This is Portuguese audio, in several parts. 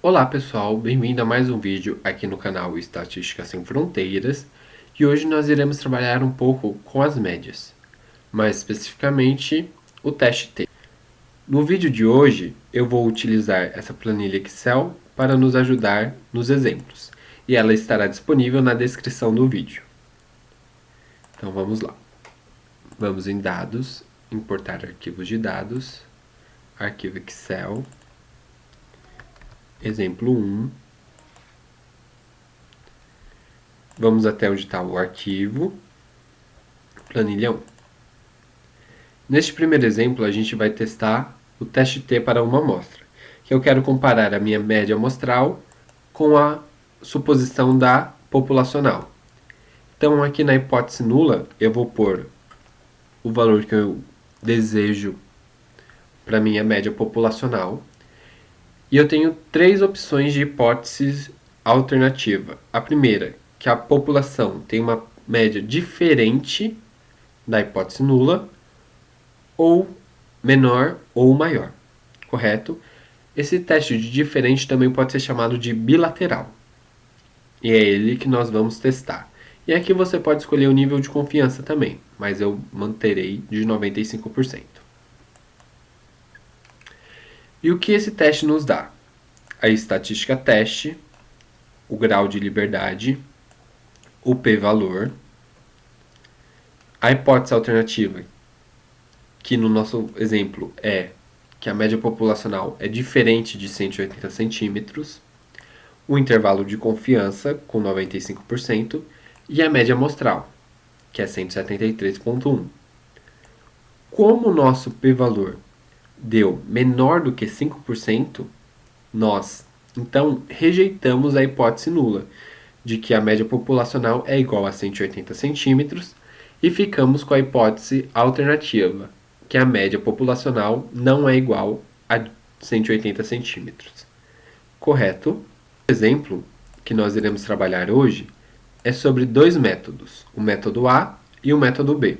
Olá pessoal, bem-vindo a mais um vídeo aqui no canal Estatística Sem Fronteiras, e hoje nós iremos trabalhar um pouco com as médias, mais especificamente o teste T. No vídeo de hoje eu vou utilizar essa planilha Excel para nos ajudar nos exemplos, e ela estará disponível na descrição do vídeo. Então vamos lá. Vamos em Dados, Importar arquivos de dados, Arquivo Excel, Exemplo 1. Vamos até onde está o arquivo, planilha 1. Neste primeiro exemplo, a gente vai testar o teste T para uma amostra, que eu quero comparar a minha média amostral com a suposição da populacional. Então, aqui na hipótese nula, eu vou pôr o valor que eu desejo para a minha média populacional. E eu tenho três opções de hipótese alternativa. A primeira, que a população tem uma média diferente da hipótese nula, ou menor ou maior, correto? Esse teste de diferente também pode ser chamado de bilateral. E é ele que nós vamos testar. E aqui você pode escolher o nível de confiança também, mas eu manterei de 95%. E o que esse teste nos dá? A estatística teste, o grau de liberdade, o p-valor, a hipótese alternativa, que no nosso exemplo é que a média populacional é diferente de 180 centímetros, o intervalo de confiança, com 95%, e a média amostral, que é 173,1. Como o nosso p-valor deu menor do que 5%, nós, então, rejeitamos a hipótese nula, de que a média populacional é igual a 180 centímetros, e ficamos com a hipótese alternativa, que a média populacional não é igual a 180 centímetros. Correto? O exemplo que nós iremos trabalhar hoje é sobre dois métodos, o método A e o método B,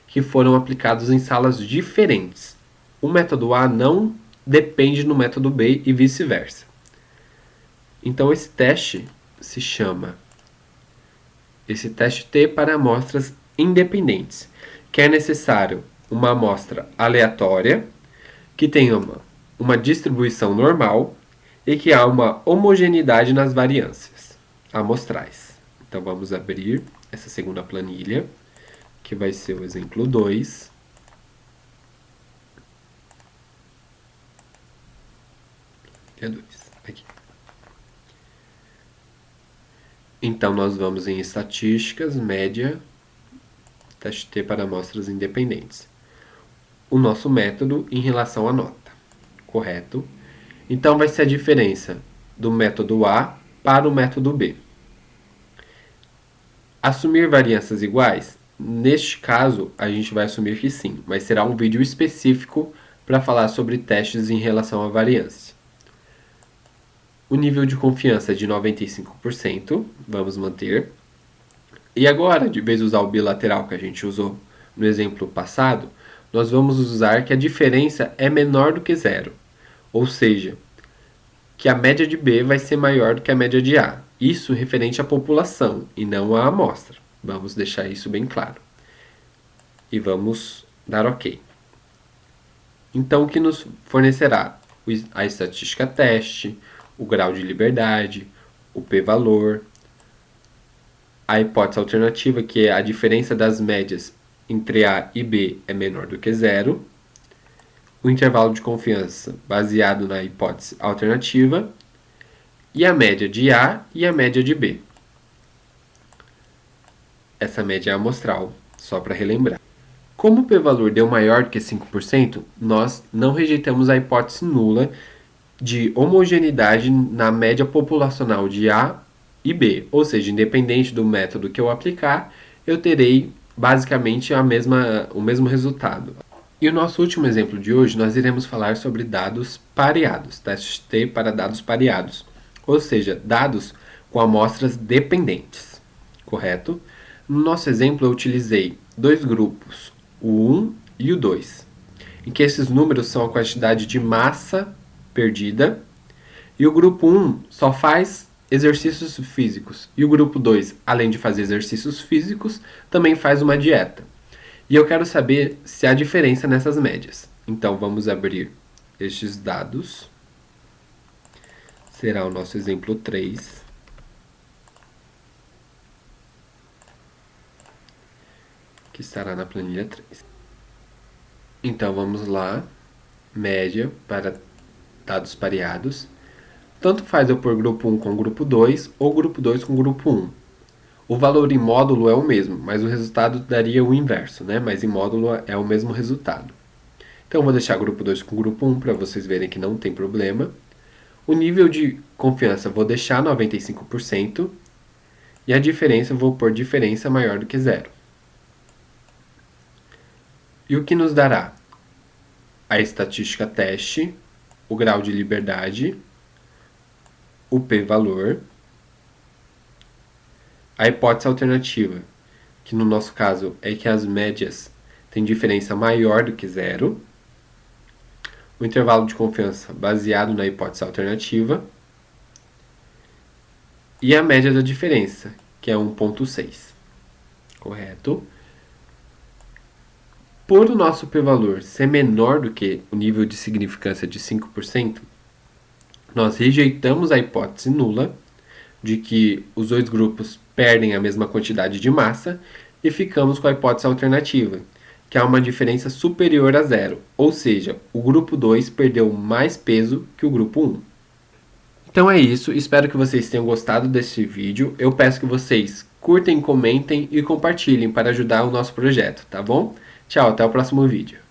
que foram aplicados em salas diferentes. O método A não depende do método B e vice-versa. Então esse teste se chama teste T para amostras independentes, que é necessário uma amostra aleatória, que tenha uma distribuição normal e que há uma homogeneidade nas variâncias amostrais. Então vamos abrir essa segunda planilha, que vai ser o exemplo 2. Aqui. Então nós vamos em estatísticas, média, teste T para amostras independentes. O nosso método em relação à nota, correto? Então vai ser a diferença do método A para o método B. Assumir variâncias iguais? Neste caso, a gente vai assumir que sim, mas será um vídeo específico para falar sobre testes em relação à variância. O nível de confiança é de 95%, vamos manter. E agora, de vez de usar o bilateral que a gente usou no exemplo passado, nós vamos usar que a diferença é menor do que zero. Ou seja, que a média de B vai ser maior do que a média de A. Isso referente à população e não à amostra. Vamos deixar isso bem claro. E vamos dar OK. Então, o que nos fornecerá? A estatística teste, o grau de liberdade, o p-valor, a hipótese alternativa, que é a diferença das médias entre A e B é menor do que zero, o intervalo de confiança baseado na hipótese alternativa, e a média de A e a média de B. Essa média é amostral, só para relembrar. Como o p-valor deu maior do que 5%, nós não rejeitamos a hipótese nula de homogeneidade na média populacional de A e B, ou seja, independente do método que eu aplicar, eu terei basicamente o mesmo resultado. E o nosso último exemplo de hoje, nós iremos falar sobre dados pareados, teste T para dados pareados, ou seja, dados com amostras dependentes, correto? No nosso exemplo, eu utilizei dois grupos, o 1 e o 2, em que esses números são a quantidade de massa perdida E o grupo 1 só faz exercícios físicos. E o grupo 2, além de fazer exercícios físicos, também faz uma dieta. E eu quero saber se há diferença nessas médias. Então vamos abrir estes dados. Será o nosso exemplo 3. Que estará na planilha 3. Então vamos lá. Média para dados pareados. Tanto faz eu pôr grupo 1 com grupo 2 ou grupo 2 com grupo 1. O valor em módulo é o mesmo, mas o resultado daria o inverso, né? Mas em módulo é o mesmo resultado. Então eu vou deixar grupo 2 com grupo 1 para vocês verem que não tem problema. O nível de confiança vou deixar 95%. E a diferença eu vou pôr diferença maior do que zero. E o que nos dará? A estatística teste, o grau de liberdade, o p-valor, a hipótese alternativa, que no nosso caso é que as médias têm diferença maior do que zero, o intervalo de confiança baseado na hipótese alternativa e a média da diferença, que é 1,6. Correto? Por o nosso p-valor ser menor do que o nível de significância de 5%, nós rejeitamos a hipótese nula de que os dois grupos perdem a mesma quantidade de massa e ficamos com a hipótese alternativa, que há uma diferença superior a zero, ou seja, o grupo 2 perdeu mais peso que o grupo 1. Então é isso, espero que vocês tenham gostado desse vídeo. Eu peço que vocês curtem, comentem e compartilhem para ajudar o nosso projeto, tá bom? Tchau, até o próximo vídeo.